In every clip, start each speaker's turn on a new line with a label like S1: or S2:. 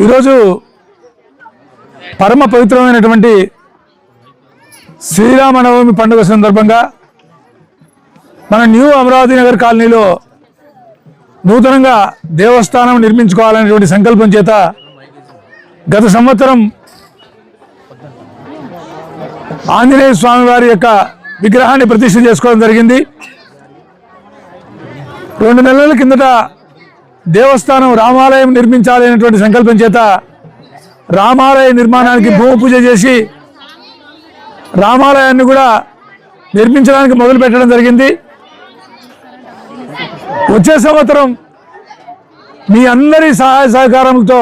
S1: ఈరోజు పరమ పవిత్రమైనటువంటి శ్రీరామనవమి పండుగ సందర్భంగా మన న్యూ అమరావతి నగర్ కాలనీలో నూతనంగా దేవస్థానం నిర్మించుకోవాలనేటువంటి సంకల్పం చేత గత సంవత్సరం ఆంజనేయ స్వామి వారి యొక్క విగ్రహాన్ని ప్రతిష్ఠ చేసుకోవడం జరిగింది. 2 నెలల కిందట దేవస్థానం రామాలయం నిర్మించాలి అనేటువంటి సంకల్పం చేత రామాలయ నిర్మాణానికి భూమి పూజ చేసి రామాలయాన్ని కూడా నిర్మించడానికి మొదలు పెట్టడం జరిగింది. వచ్చే సంవత్సరం మీ అందరి సహాయ సహకారంతో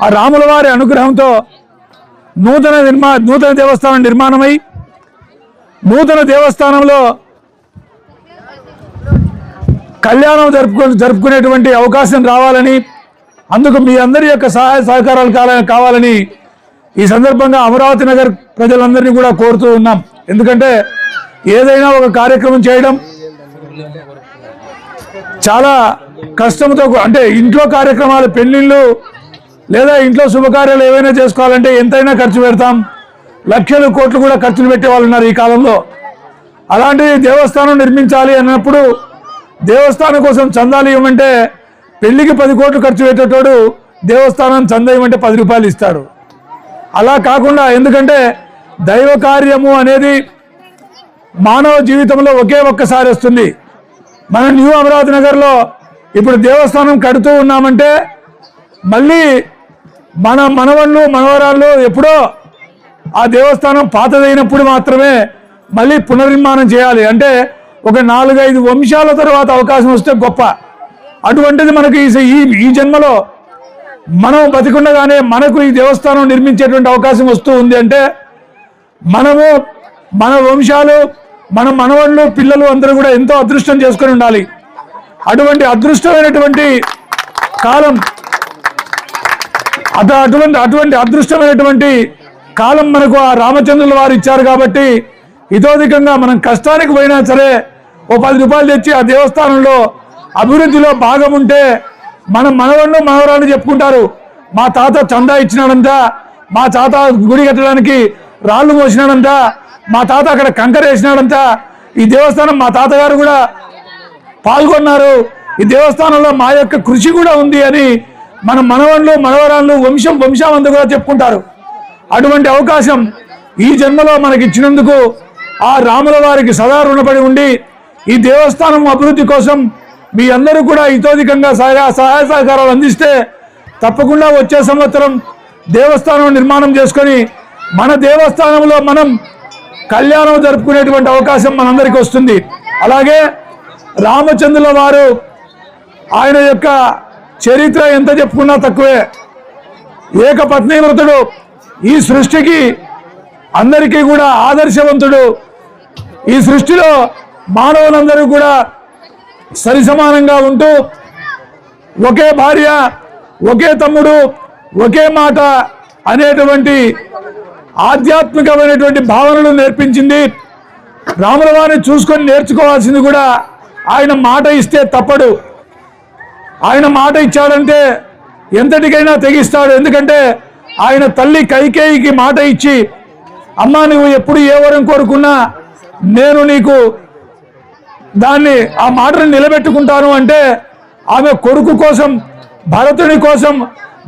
S1: ఆ రాముల వారి అనుగ్రహంతో నూతన దేవస్థానం నిర్మాణమై నూతన దేవస్థానంలో కళ్యాణం జరుపుకునేటువంటి అవకాశం రావాలని, అందుకు మీ అందరి యొక్క సహాయ సహకారాలు కావాలని ఈ సందర్భంగా అమరావతి నగర్ ప్రజలందరినీ కూడా కోరుతూ ఉన్నాం. ఎందుకంటే ఏదైనా ఒక కార్యక్రమం చేయడం చాలా కష్టంతో, అంటే ఇంట్లో కార్యక్రమాలు, పెళ్లిళ్ళు లేదా ఇంట్లో శుభకార్యాలు ఏవైనా చేసుకోవాలంటే ఎంతైనా ఖర్చు పెడతాం. లక్షలు కోట్లు కూడా ఖర్చులు పెట్టే వాళ్ళు ఉన్నారు ఈ కాలంలో. అలాంటి దేవస్థానం నిర్మించాలి అన్నప్పుడు దేవస్థానం కోసం చందాలు ఇవ్వమంటే పెళ్లికి 10 కోట్లు ఖర్చు పెట్టేటోడు దేవస్థానం చందా ఇవ్వమంటే 10 రూపాయలు ఇస్తాడు. అలా కాకుండా, ఎందుకంటే దైవ కార్యము అనేది మానవ జీవితంలో ఒక్కసారి వస్తుంది. మన న్యూ అమరావతి నగర్లో ఇప్పుడు దేవస్థానం కడుతూ ఉన్నామంటే మళ్ళీ మన మనవళ్ళు మనవరాళ్ళు ఎప్పుడో ఆ దేవస్థానం పాతదైనప్పుడు మాత్రమే మళ్ళీ పునర్నిర్మాణం చేయాలి. అంటే ఒక 4-5 వంశాల తర్వాత అవకాశం వస్తే గొప్ప. అటువంటిది మనకు ఈ జన్మలో మనం బతికుండగానే మనకు ఈ దేవస్థానం నిర్మించేటువంటి అవకాశం వస్తూ ఉంది. అంటే మనము, మన వంశాలు, మన మనవళ్ళు, పిల్లలు అందరూ కూడా ఎంతో అదృష్టం చేసుకొని ఉండాలి. అటువంటి అదృష్టమైనటువంటి కాలం, అటువంటి అదృష్టమైనటువంటి కాలం మనకు ఆ రామచంద్రుల వారు ఇచ్చారు. కాబట్టి ఇతోధికంగా మనం కష్టానికి పోయినా సరే ఓ 10 రూపాయలు తెచ్చి ఆ దేవస్థానంలో అభివృద్ధిలో భాగం ఉంటే మన మనవళ్ళు మనవరాళ్ళు చెప్పుకుంటారు, మా తాత చందా ఇచ్చినాడంట, మా తాత గుడి కట్టడానికి రాళ్ళు మోసినాడంట, మా తాత అక్కడ కంకర వేసినాడంట, ఈ దేవస్థానం మా తాతగారు కూడా పాల్గొన్నారు, ఈ దేవస్థానంలో మా యొక్క కృషి కూడా ఉంది అని మన మనవళ్ళు మనవరాళ్ళు వంశం అంతా కూడా చెప్పుకుంటారు. అటువంటి అవకాశం ఈ జన్మలో మనకి ఇచ్చినందుకు ఆ రాముల వారికి సదా రుణపడి ఉండి ఈ దేవస్థానం అభివృద్ధి కోసం మీ అందరూ కూడా ఇతోధికంగా సహాయ సహకారాలు అందిస్తే తప్పకుండా వచ్చే సంవత్సరం దేవస్థానం నిర్మాణం చేసుకొని మన దేవస్థానంలో మనం కళ్యాణం జరుపుకునేటువంటి అవకాశం మనందరికీ వస్తుంది. అలాగే రామచంద్రుల వారు, ఆయన యొక్క చరిత్ర ఎంత చెప్పుకున్నా తక్కువే. ఏకపత్నీవ్రతుడు, ఈ సృష్టికి అందరికీ కూడా ఆదర్శవంతుడు. ఈ సృష్టిలో మానవులందరూ కూడా సరిసమానంగా ఉంటూ ఒకే భార్య, ఒకే తమ్ముడు, ఒకే మాట అనేటువంటి ఆధ్యాత్మికమైనటువంటి భావనలు నేర్పించింది. రాముల వారిని చూసుకొని నేర్చుకోవాల్సింది కూడా ఆయన మాట ఇస్తే తప్పడు. ఆయన మాట ఇచ్చాడంటే ఎంతటికైనా తెగిస్తాడు. ఎందుకంటే ఆయన తల్లి కైకేయికి మాట ఇచ్చి, అమ్మా నువ్వు ఎప్పుడు ఏ వరం కోరుకున్నా నేను నీకు దాన్ని, ఆ మాటను నిలబెట్టుకుంటాను అంటే ఆమె కొడుకు కోసం, భరతుని కోసం,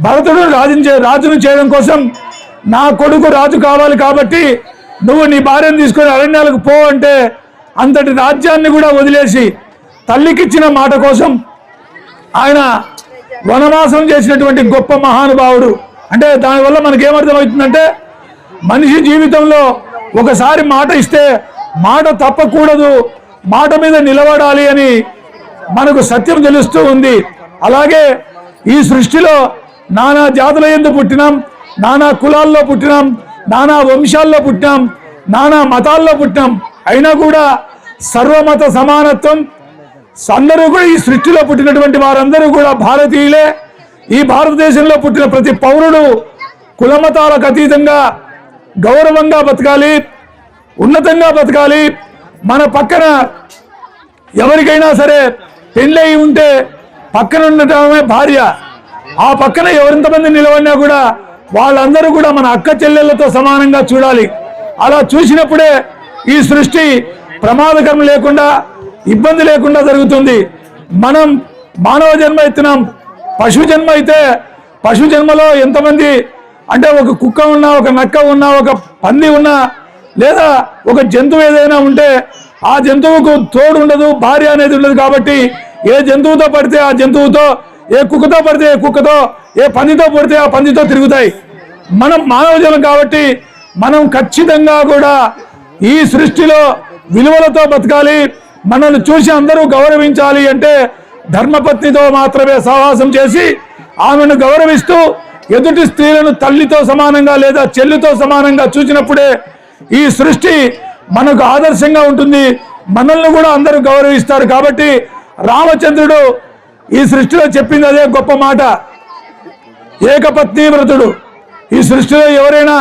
S1: భరతుడు రాజును చేయడం కోసం నా కొడుకు రాజు కావాలి కాబట్టి నువ్వు నీ భార్యను తీసుకొని అరణ్యాలకు పో అంటే అంతటి రాజ్యాన్ని కూడా వదిలేసి తల్లికిచ్చిన మాట కోసం ఆయన వనవాసం చేసినటువంటి గొప్ప మహానుభావుడు. అంటే దానివల్ల మనకేమర్థమవుతుందంటే మనిషి జీవితంలో ఒకసారి మాట ఇస్తే మాట తప్పకూడదు, మాట మీద నిలబడాలి అని మనకు సత్యం తెలుస్తూ ఉంది. అలాగే ఈ సృష్టిలో నానా జాతుల యందు పుట్టినాం, నానా కులాల్లో పుట్టినాం, నానా వంశాల్లో పుట్టినాం, నానా మతాల్లో పుట్టినాం. అయినా కూడా సర్వమత సమానత్వం, అందరూ కూడా ఈ సృష్టిలో పుట్టినటువంటి వారందరూ కూడా భారతీయులే. ఈ భారతదేశంలో పుట్టిన ప్రతి పౌరుడు కులమతాలకు అతీతంగా గౌరవంగా బతకాలి, ఉన్నతంగా బతకాలి. మన పక్కన ఎవరికైనా సరే పెళ్ళయి ఉంటే పక్కన ఉండటమే భార్య, ఆ పక్కన ఎవరింతమంది నిలబడినా కూడా వాళ్ళందరూ కూడా మన అక్క చెల్లెళ్లతో సమానంగా చూడాలి. అలా చూసినప్పుడే ఈ సృష్టి ప్రమాదకరం లేకుండా ఇబ్బంది లేకుండా జరుగుతుంది. మనం మానవ జన్మ ఎత్తినాం, పశు జన్మ అయితే పశు జన్మలో ఎంతమంది అంటే ఒక కుక్క ఉన్నా, ఒక నక్క ఉన్నా, ఒక పంది ఉన్నా, లేదా ఒక జంతువు ఏదైనా ఉంటే ఆ జంతువుకు తోడు ఉండదు, భార్య అనేది ఉండదు. కాబట్టి ఏ జంతువుతో పడితే ఆ జంతువుతో, ఏ కుక్కతో పడితే ఏ కుక్కతో, ఏ పందితో పడితే ఆ పందితో తిరుగుతాయి. మనం మానవ జనం కాబట్టి మనం ఖచ్చితంగా కూడా ఈ సృష్టిలో విలువలతో బతకాలి. మనల్ని చూసి అందరూ గౌరవించాలి అంటే ధర్మపత్నితో మాత్రమే సహవాసం చేసి ఆమెను గౌరవిస్తూ ఎదుటి స్త్రీలను తల్లితో సమానంగా లేదా చెల్లితో సమానంగా చూసినప్పుడే ఈ సృష్టి మనకు ఆదర్శంగా ఉంటుంది. మనల్ని కూడా అందరూ గౌరవిస్తారు. కాబట్టి రామచంద్రుడు ఈ సృష్టిలో చెప్పింది అదే గొప్ప మాట, ఏకపత్ని వ్రతుడు. ఈ సృష్టిలో ఎవరైనా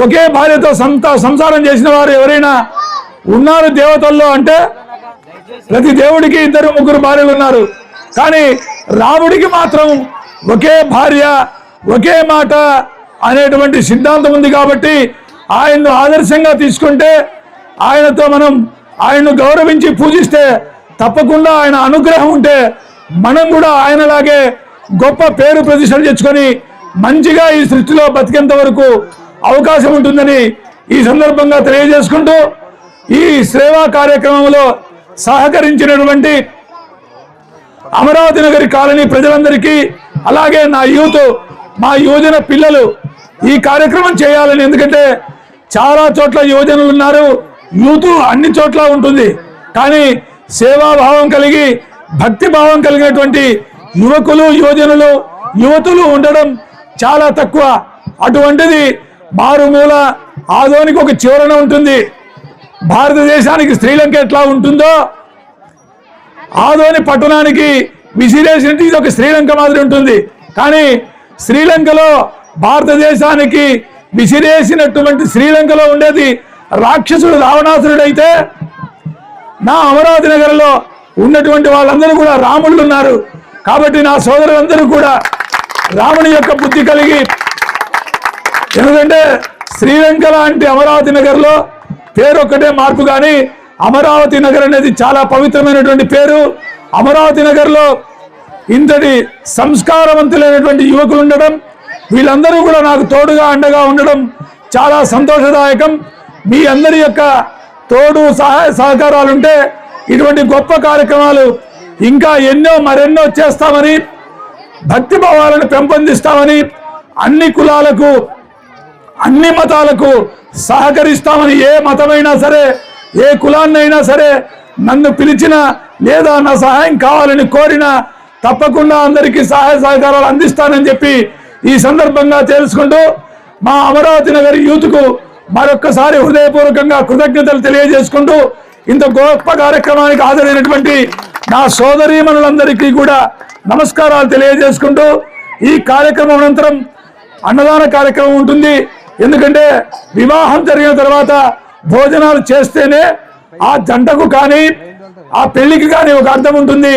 S1: ఒకే భార్యతో సంసారం చేసిన వారు ఎవరైనా ఉన్నారు దేవతల్లో అంటే ప్రతి దేవుడికి 2-3 భార్యలు ఉన్నారు. కానీ రాముడికి మాత్రం ఒకే భార్య ఒకే మాట అనేటువంటి సిద్ధాంతం ఉంది. కాబట్టి ఆయన్ను ఆదర్శంగా తీసుకుంటే, ఆయన్ను గౌరవించి పూజిస్తే తప్పకుండా ఆయన అనుగ్రహం ఉంటే మనం కూడా ఆయనలాగే గొప్ప పేరు ప్రతిష్టలు తెచ్చుకొని మంచిగా ఈ సృష్టిలో బతికేంత వరకు అవకాశం ఉంటుందని ఈ సందర్భంగా తెలియజేసుకుంటూ, ఈ సేవా కార్యక్రమంలో సహకరించినటువంటి అమరావతి నగరి కాలనీ ప్రజలందరికీ, అలాగే నా యూత్, మా యువజన పిల్లలు ఈ కార్యక్రమం చేయాలని, ఎందుకంటే చాలా చోట్ల యువజనులు ఉన్నారు, యూత్ అన్ని చోట్ల ఉంటుంది. కానీ సేవాభావం కలిగి భక్తి భావం కలిగినటువంటి యువతులు ఉండడం చాలా తక్కువ. అటువంటిది మారుమూల ఆదోనికి ఒక చివరన ఉంటుంది. భారతదేశానికి శ్రీలంక ఎట్లా ఉంటుందో ఆదోని పట్టణానికి విసిరేసినట్టు ఇది ఒక శ్రీలంక మాదిరి ఉంటుంది. కానీ శ్రీలంకలో భారతదేశానికి విసిరేసినటువంటి శ్రీలంకలో ఉండేది రాక్షసుడు రావణాసురుడైతే, నా అమరావతి నగరంలో ఉన్నటువంటి వాళ్ళందరూ కూడా రాముళ్ళు ఉన్నారు. కాబట్టి నా సోదరులందరూ కూడా రాముని యొక్క బుద్ధి కలిగి, ఎందుకంటే శ్రీలంక లాంటి అమరావతి నగర్లో పేరు ఒక్కటే మార్పు, కానీ అమరావతి నగర్ అనేది చాలా పవిత్రమైనటువంటి పేరు. అమరావతి నగర్లో ఇంతటి సంస్కారవంతులైనటువంటి యువకులు ఉండడం, వీళ్ళందరూ కూడా నాకు తోడుగా అండగా ఉండడం చాలా సంతోషదాయకం. మీ అందరి యొక్క తోడు సహాయ సహకారాలుంటే ఇటువంటి గొప్ప కార్యక్రమాలు ఇంకా మరెన్నో చేస్తామని, భక్తి భావాలను పెంపొందిస్తామని, అన్ని కులాలకు అన్ని మతాలకు సహకరిస్తామని, ఏ మతమైనా సరే ఏ కులాన్నైనా సరే నన్ను పిలిచినా లేదా నా సహాయం కావాలని కోరినా తప్పకుండా అందరికీ సహాయ సహకారాలు అందిస్తానని చెప్పి ఈ సందర్భంగా తెలుసుకుంటూ, మా అమరావతి నగర్ యూత్కు మరొక్కసారి హృదయపూర్వకంగా కృతజ్ఞతలు తెలియజేసుకుంటూ, ఇంత గొప్ప కార్యక్రమానికి హాజరైనటువంటి నా సోదరీమణులందరికీ కూడా నమస్కారాలు తెలియజేసుకుంటూ, ఈ కార్యక్రమం అనంతరం అన్నదాన కార్యక్రమం ఉంటుంది. ఎందుకంటే వివాహం జరిగిన తర్వాత భోజనాలు చేస్తేనే ఆ జంటకు కానీ ఆ పెళ్లికి కానీ ఒక అర్థం ఉంటుంది.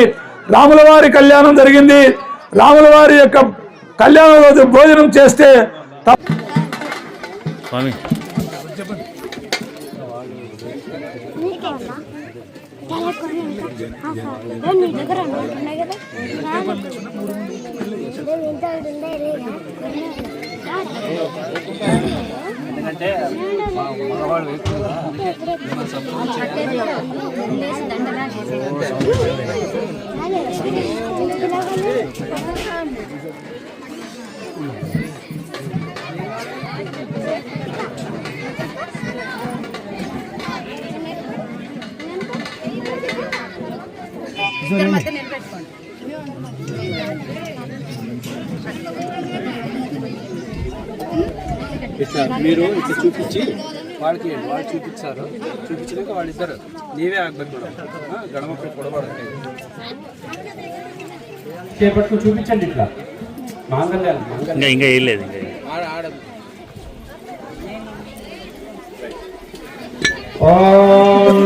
S1: రాముల వారి కళ్యాణం జరిగింది, రాముల వారి యొక్క కళ్యాణం రోజు భోజనం చేస్తే
S2: ఎందుకంటే మగవాళ్ళు ఇట్లా మీరు ఇట్లా చూపించి వాళ్ళకి వాళ్ళు చూపించాక వాళ్ళిద్దరు నీవే ఆగబెట్టుకోవడం గడమప్పుడు పొడబడతాయి చేపట్టుకు చూపించండి. ఇట్లా మాంగళ్యాలు ఇంకా ఏం లేదు. ఓం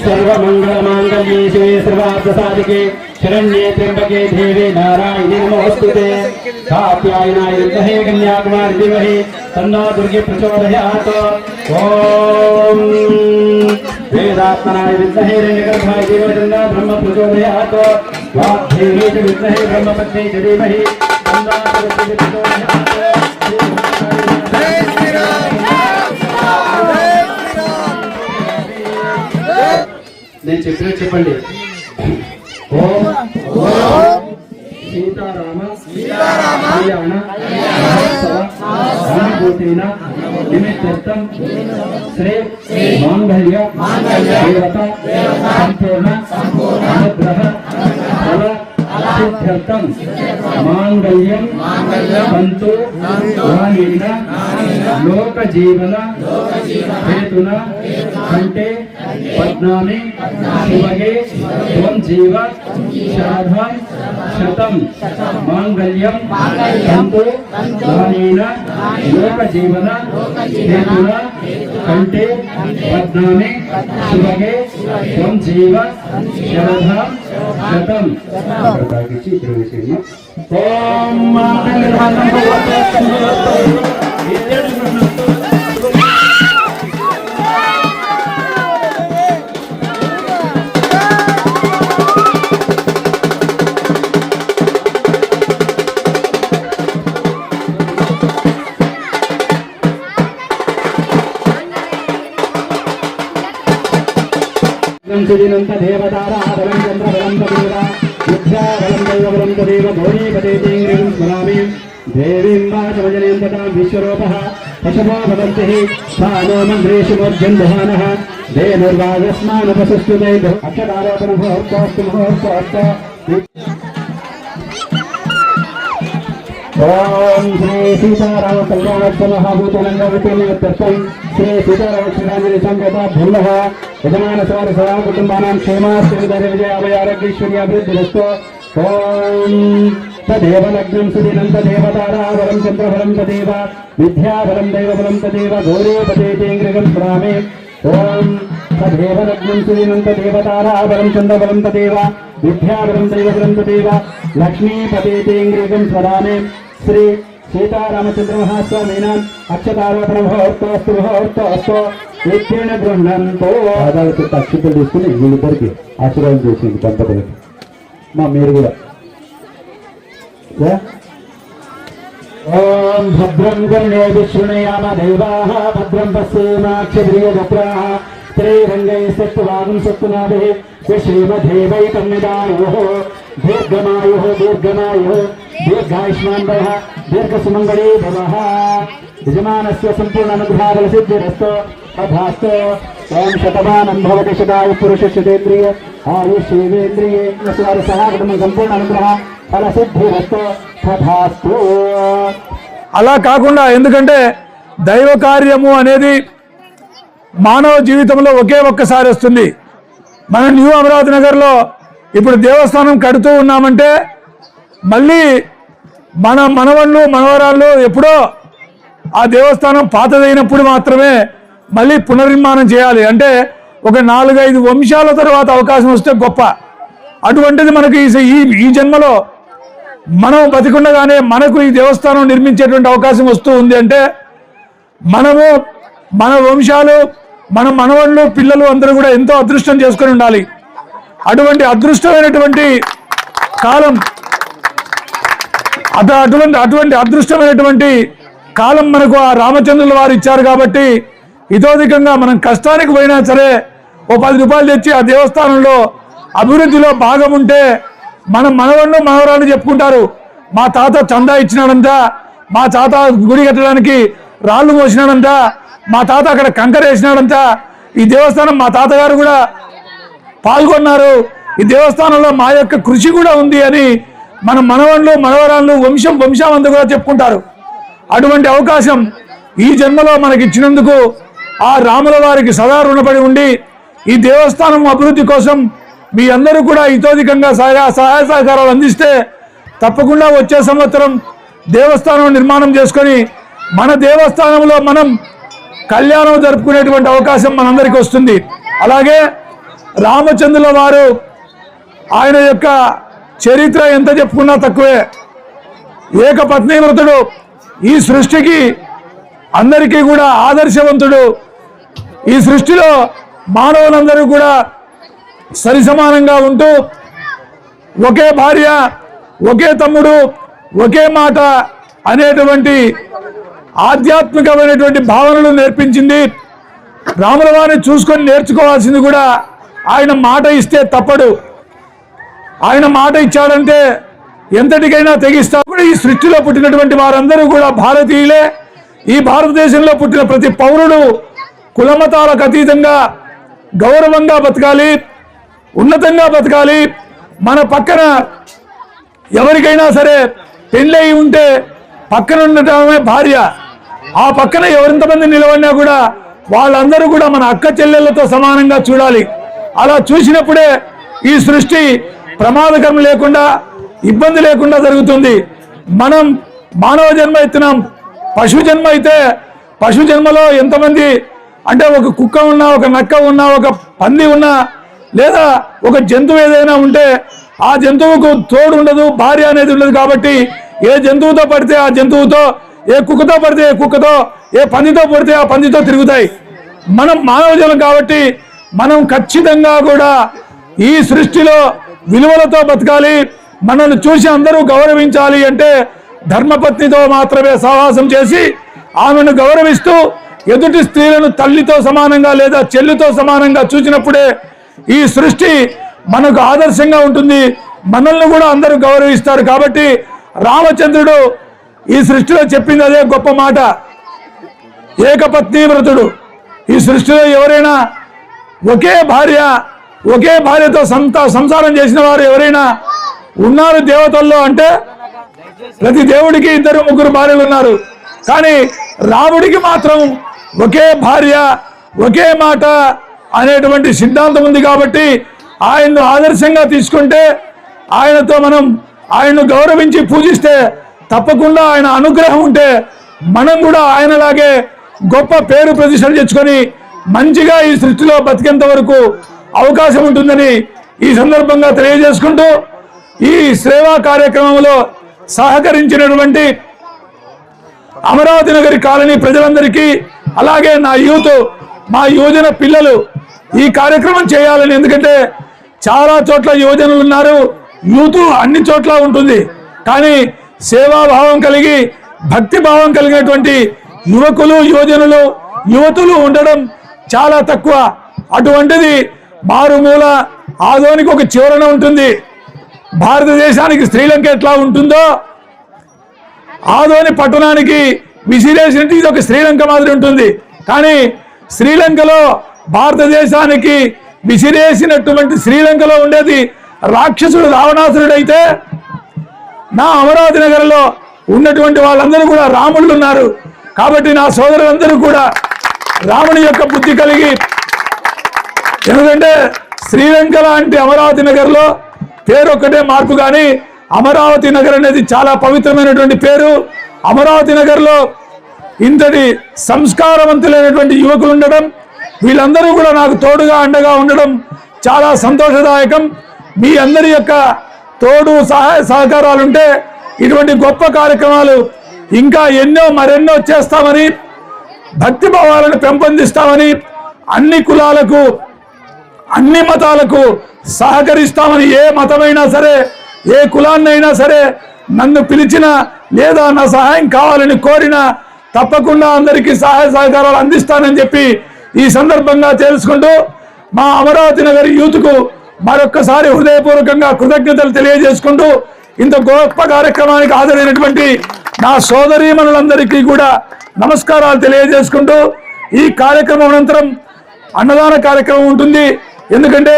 S2: సర్వమంగళ మాంగళ్యే శివే సర్వార్థ సాధికే शरण्ये त्र्यंबके देवी नारायणी नमोस्तुते कात्यायनाय विद्महे कन्याकुमारी धीमहि तन्नो दुर्गे प्रचोदयात् ओम वेदात्मनाय विद्महे हिरण्यगर्भाय धीमहि तन्नो ब्रह्म प्रचोदयात् वाग्देवी च विद्महे ब्रह्मपत्नी च धीमहि तन्नो दुर्गे प्रचोदयात् నేను చెప్పినట్టు చెప్పండి ఓం సీతారామ కళ్యాణ మహోత్సవ అనుభూతిన నిమిత్తం శ్రీ మాంగళ్య దేవత సంపూర్ణ అనుగ్రహ ఫల సిద్ధ్యర్థం మాంగళ్యం తంతు వాణిన లోక జీవన హేతున కంటే పద్నామి శివగే త్వం జీవ శరధం శతం మాంగళ్యం తంతు వాణిన లోక జీవన హేతున కంటే పద్నామి శివగే త్వం జీవ శరధం శతం ప్రకాశించి ప్రవేశించిన ఓం మాంగళ్యం సుదినంత దేవతారాధనం చంద్రబలం తదేవ విద్యాబలం దైవబలం తదేవ గౌరీపదేతిం స్మరామి దేవీం వాచమజనేం తథా విశ్వరూపః పశవో భవంతిః స్థానో మంద్రేషు మోర్జన్దహానః దేనుర్వాగస్మానపసస్తుతే అక్షరారోపణ ముహూర్తోస్తు ముహూర్తోస్తు ఓం శ్రీ సీతారామ కళ్యాణోత్సవ మహాభూతలంగవితేనిమిత్తం శ్రీ సీతారామ శ్రీరామని సంగత భిన్నః యజమాన సవారి సదా కుటుంబానాం క్షేమాశ్చర్య విజయ అభయ ఆరోగ్యైశ్వర్యాభివృద్ధిరస్తు ఓం తదేవ లగ్నం సుదినంత దేవతారాబలం చంద్రబలం తదేవ విద్యాబలం దైవబలం తదేవ గౌరీపదేతిం స్మరామి ఓం తదేవ లగ్నం సుదినంత దేవతారాబలం చంద్రబలం తదేవ విద్యాబలం దైవబలం తదేవ లక్ష్మీపదేతిం స్మరామి శ్రీ సీతారామచంద్ర మహాస్వామినాం అక్షతారోపణ ముహూర్తోస్తు ముహూర్తోస్తు నిత్యేన గృహంతో ఆదాలతో అక్షతలు తీసుకుని వీళ్ళిద్దరికి ఆశీర్వాదం చేసింది దంపతులకి మా మీరు కూడా ఓం భద్రం గణే విష్ణుయామ దేవాః భద్రం పశ్యేమాక్షద్రియజత్రాః శ్రీరంగై సత్వాగం సత్తునాభే శ్రీమధేవై కన్యదాయుః దీర్ఘమాయుః దీర్ఘమాయుః దీర్ఘాయుష్మాన్ భవః దీర్ఘసుమంగళీ భవః యజమానస్య సంపూర్ణ అనుగ్రహాల సిద్ధిరస్తు తథాస్తు ఓం శతమానం భవతి శతాయు పురుషేంద్రియ ఆయుష్యేంద్రియే సహాగమ సంపూర్ణ అనుగ్రహ ఫల సిద్ధిరస్తు తథాస్తు.
S1: అలా కాకుండా ఎందుకంటే దైవ కార్యము అనేది మానవ జీవితంలో ఒకే ఒక్కసారి వస్తుంది. మన న్యూ అమరావతి నగర్లో ఇప్పుడు దేవస్థానం కడుతూ ఉన్నామంటే మళ్ళీ మన మనవళ్ళు మనవరాళ్ళు ఎప్పుడో ఆ దేవస్థానం పాతదైనప్పుడు మాత్రమే మళ్ళీ పునర్నిర్మాణం చేయాలి. అంటే ఒక 4-5 వంశాల తర్వాత అవకాశం వస్తే గొప్ప. అటువంటిది మనకి ఈ జన్మలో మనం బతికుండగానే మనకు ఈ దేవస్థానం నిర్మించేటువంటి అవకాశం వస్తూ ఉంది అంటే మనము మన వంశాలు మన మనవళ్ళు పిల్లలు అందరూ కూడా ఎంతో అదృష్టం చేసుకొని ఉండాలి. అటువంటి అదృష్టమైనటువంటి కాలం అటువంటి అదృష్టమైనటువంటి కాలం మనకు ఆ రామచంద్రుల వారు ఇచ్చారు కాబట్టి ఇతోధికంగా మనం కష్టానికి పోయినా సరే ఓ 10 రూపాయలు తెచ్చి ఆ దేవస్థానంలో అభివృద్ధిలో భాగం ఉంటే మన మనవళ్ళు మనవరాళ్ళు చెప్పుకుంటారు, మా తాత చందా ఇచ్చినాడంట, మా తాత గుడి కట్టడానికి రాళ్ళు మోసినాడంట, మా తాత అక్కడ కంకర వేసినాడంట, ఈ దేవస్థానం మా తాతగారు కూడా పాల్గొన్నారు, ఈ దేవస్థానంలో మా యొక్క కృషి కూడా ఉంది అని మన మనవళ్ళు మనవరాళ్ళు వంశం అంతా కూడా చెప్పుకుంటారు. అటువంటి అవకాశం ఈ జన్మలో మనకి ఇచ్చినందుకు ఆ రాముల వారికి సదా రుణపడి ఉండి ఈ దేవస్థానం అభివృద్ధి కోసం మీ అందరూ కూడా ఇతోధికంగా సహాయ సహకారాలు అందిస్తే తప్పకుండా వచ్చే సంవత్సరం దేవస్థానం నిర్మాణం చేసుకొని మన దేవస్థానంలో మనం కళ్యాణం జరుపుకునేటువంటి అవకాశం మనందరికీ వస్తుంది. అలాగే రామచంద్రుల వారు ఆయన యొక్క చరిత్ర ఎంత చెప్పుకున్నా తక్కువే. ఏకపత్ని వ్రతుడు ఈ సృష్టికి అందరికీ కూడా ఆదర్శవంతుడు. ఈ సృష్టిలో మానవులందరూ కూడా సరిసమానంగా ఉంటూ ఒకే భార్య, ఒకే తమ్ముడు, ఒకే మాట అనేటువంటి ఆధ్యాత్మికమైనటువంటి భావనలు నేర్పించింది. రాముల వారిని చూసుకొని నేర్చుకోవాల్సింది కూడా ఆయన మాట ఇస్తే తప్పడు. ఆయన మాట ఇచ్చాడంటే ఎంతటికైనా తెగిస్తాడు. ఈ సృష్టిలో పుట్టినటువంటి వారందరూ కూడా భారతీయులే. ఈ భారతదేశంలో పుట్టిన ప్రతి పౌరుడు కులమతాలకు అతీతంగా గౌరవంగా బతకాలి, ఉన్నతంగా బతకాలి. మన పక్కన ఎవరికైనా సరే పెళ్ళయి ఉంటే పక్కన ఉండటమే భార్య. ఆ పక్కన ఎవరింతమంది నిలబడినా కూడా వాళ్ళందరూ కూడా మన అక్క చెల్లెళ్లతో సమానంగా చూడాలి. అలా చూసినప్పుడే ఈ సృష్టి ప్రమాదకరం లేకుండా, ఇబ్బంది లేకుండా జరుగుతుంది. మనం మానవ జన్మ ఎత్తినాం. పశు జన్మ అయితే పశు జన్మలో ఎంతమంది అంటే ఒక కుక్క ఉన్నా, ఒక నక్క ఉన్నా, ఒక పంది ఉన్నా, లేదా ఒక జంతువు ఏదైనా ఉంటే ఆ జంతువుకు తోడు ఉండదు, భార్య అనేది ఉండదు. కాబట్టి ఏ జంతువుతో పడితే ఆ జంతువుతో, ఏ కుక్కతో పడితే ఏ కుక్కతో, ఏ పందితో పడితే ఆ పందితో తిరుగుతాయి. మనం మానవ జనం కాబట్టి మనం ఖచ్చితంగా కూడా ఈ సృష్టిలో విలువలతో బతకాలి. మనల్ని చూసి అందరూ గౌరవించాలి అంటే ధర్మపత్నితో మాత్రమే సహవాసం చేసి ఆమెను గౌరవిస్తూ ఎదుటి స్త్రీలను తల్లితో సమానంగా లేదా చెల్లితో సమానంగా చూసినప్పుడే ఈ సృష్టి మనకు ఆదర్శంగా ఉంటుంది. మనల్ని కూడా అందరూ గౌరవిస్తారు. కాబట్టి రామచంద్రుడు ఈ సృష్టిలో చెప్పింది అదే గొప్ప మాట. ఏకపత్ని వ్రతుడు. ఈ సృష్టిలో ఎవరైనా ఒకే భార్యతో సంసారం చేసిన వారు ఎవరైనా ఉన్నారు దేవతల్లో అంటే ప్రతి దేవుడికి 2-3 భార్యలు ఉన్నారు. కానీ రాముడికి మాత్రం ఒకే భార్య, ఒకే మాట అనేటువంటి సిద్ధాంతం ఉంది. కాబట్టి ఆయన్ను ఆదర్శంగా తీసుకుంటే, ఆయనతో మనం ఆయన్ను గౌరవించి పూజిస్తే తప్పకుండా ఆయన అనుగ్రహం ఉంటే మనం కూడా ఆయనలాగే గొప్ప పేరు ప్రతిష్టలు తెచ్చుకొని మంచిగా ఈ సృష్టిలో బతికేంత వరకు అవకాశం ఉంటుందని ఈ సందర్భంగా తెలియజేసుకుంటూ, ఈ సేవా కార్యక్రమంలో సహకరించినటువంటి అమరావతి నగరి కాలనీ ప్రజలందరికీ, అలాగే నా యూత్, మా యువజన పిల్లలు ఈ కార్యక్రమం చేయాలని, ఎందుకంటే చాలా చోట్ల యువజనులు ఉన్నారు, యూత్ అన్ని చోట్ల ఉంటుంది. కానీ సేవాభావం కలిగి, భక్తి భావం కలిగినటువంటి యువకులు, యువతులు ఉండడం చాలా తక్కువ. అటువంటిది మారుమూల ఆదోనికి ఒక చివరన ఉంటుంది. భారతదేశానికి శ్రీలంక ఎట్లా ఉంటుందో ఆదోని పట్టణానికి విసిరేసినట్టు ఇది ఒక శ్రీలంక మాదిరి ఉంటుంది. కానీ శ్రీలంకలో భారతదేశానికి విసిరేసినటువంటి శ్రీలంకలో ఉండేది రాక్షసుడు రావణాసురుడు అయితే, నా అమరావతి నగరంలో ఉన్నటువంటి వాళ్ళందరూ కూడా రాముళ్ళు ఉన్నారు. కాబట్టి నా సోదరులందరూ కూడా రాముని యొక్క బుద్ధి కలిగి, ఎందుకంటే శ్రీలంక లాంటి అమరావతి నగర్లో పేరు ఒక్కటే మార్పు, కానీ అమరావతి నగర్ అనేది చాలా పవిత్రమైనటువంటి పేరు. అమరావతి నగర్లో ఇంతటి సంస్కారవంతులైనటువంటి యువకులు ఉండడం, వీళ్ళందరూ కూడా నాకు తోడుగా అండగా ఉండడం చాలా సంతోషదాయకం. మీ అందరి యొక్క తోడు సహాయ సహకారాలుంటే ఇటువంటి గొప్ప కార్యక్రమాలు ఇంకా మరెన్నో చేస్తామని, భక్తి భావాలను పెంపొందిస్తామని, అన్ని కులాలకు, అన్ని మతాలకు సహకరిస్తామని, ఏ మతమైనా సరే, ఏ కులాన్నైనా సరే నన్ను పిలిచినా లేదా నా సహాయం కావాలని కోరినా తప్పకుండా అందరికీ సహాయ సహకారాలు అందిస్తానని చెప్పి ఈ సందర్భంగా తెలుసుకుంటూ, మా అమరావతి నగర్ యూత్కు మరొక్కసారి హృదయపూర్వకంగా కృతజ్ఞతలు తెలియజేసుకుంటూ, ఇంత గొప్ప కార్యక్రమానికి హాజరైనటువంటి నా సోదరీమణులందరికీ కూడా నమస్కారాలు తెలియజేసుకుంటూ, ఈ కార్యక్రమం అనంతరం అన్నదాన కార్యక్రమం ఉంటుంది. ఎందుకంటే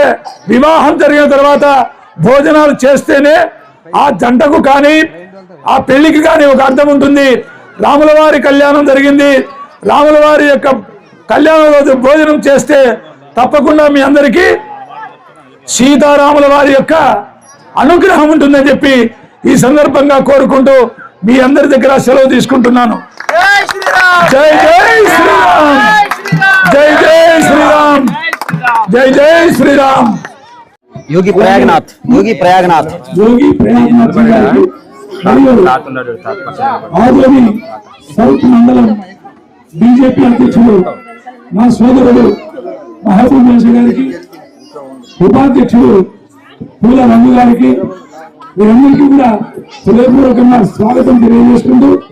S1: వివాహం జరిగిన తర్వాత భోజనాలు చేస్తేనే ఆ జంటకు కానీ ఆ పెళ్లికి కానీ ఒక అర్థం ఉంటుంది. రాముల వారి కళ్యాణం జరిగింది, రాముల వారి యొక్క కళ్యాణం రోజు భోజనం చేస్తే తప్పకుండా మీ అందరికీ సీతారాముల వారి యొక్క అనుగ్రహం ఉంటుందని చెప్పి ఈ సందర్భంగా కోరుకుంటూ మీ అందరి దగ్గర సెలవు తీసుకుంటున్నాను. జై జై శ్రీరామ్, జై జై శ్రీరామ్, జై జై శ్రీరామ్.
S3: योगी प्रयागनाथ
S1: యోగి ప్రయాగనాథ్ గారికి మరియు ఆదోని సౌత్ మండలం బీజేపీ అధ్యక్షుడు మా సోదరుడు మహబూబ్ బాషా గారికి, ఉపాధ్యక్షుడు పూల రంగు గారికి, వీరందరికీ కూడా హృదయపూర్వకంగా స్వాగతం తెలియజేసుకుంటూ